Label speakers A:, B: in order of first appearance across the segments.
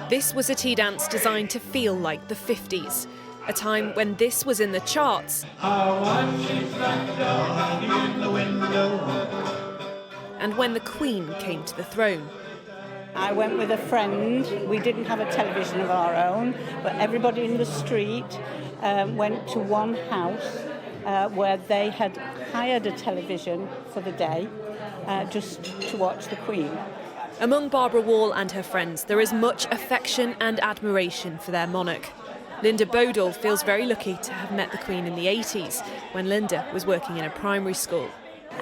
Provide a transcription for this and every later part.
A: This was a tea dance designed to feel like the 50s, a time when this was in the charts. And when the Queen came to the throne.
B: I went with a friend. We didn't have a television of our own, but everybody in the street went to one house where they had hired a television for the day just to watch the Queen.
A: Among Barbara Wall and her friends, there is much affection and admiration for their monarch. Linda Bodle feels very lucky to have met the Queen in the 80s, when Linda was working in a primary school.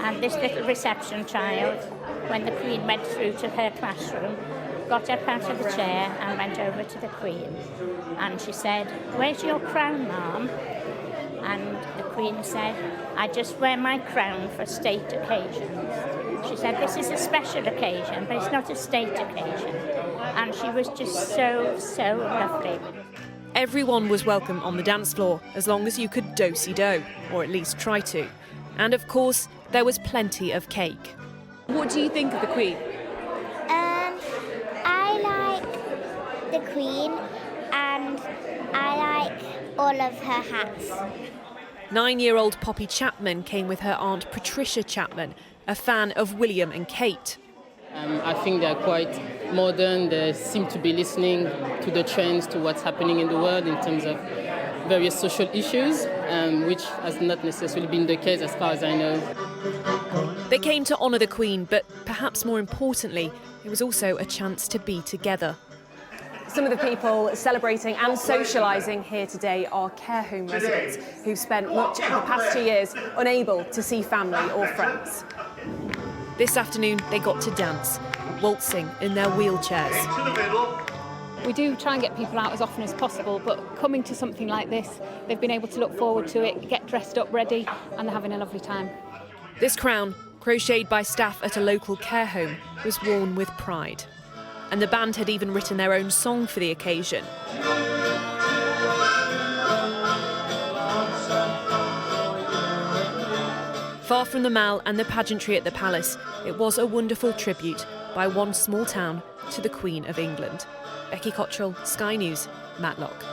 C: And this little reception child, when the Queen went through to her classroom, got up out of the chair and went over to the Queen. And she said, "Where's your crown, Ma'am?" And the Queen said, "I just wear my crown for state occasions." She said, "This is a special occasion, but it's not a state occasion." And she was just so lovely.
A: Everyone was welcome on the dance floor, as long as you could do-si-do, or at least try to. And of course, there was plenty of cake. What do you think of the Queen?
D: I like the Queen and I like all of her hats.
A: 9-year-old Poppy Chapman came with her aunt Patricia Chapman, a fan of William and Kate.
E: I think they're quite modern. They seem to be listening to the trends, to what's happening in the world in terms of various social issues, which has not necessarily been the case as far as I know.
A: They came to honour the Queen, but perhaps more importantly, it was also a chance to be together. Some of the people celebrating and socialising here today are care home residents who've spent much of the past 2 years unable to see family or friends. This afternoon, they got to dance, waltzing in their wheelchairs.
F: We do try and get people out as often as possible, but coming to something like this, they've been able to look forward to it, get dressed up ready, and they're having a lovely time.
A: This crown, crocheted by staff at a local care home, was worn with pride. And the band had even written their own song for the occasion. Far from the Mall and the pageantry at the Palace, it was a wonderful tribute by one small town to the Queen of England. Becky Cotterill, Sky News, Matlock.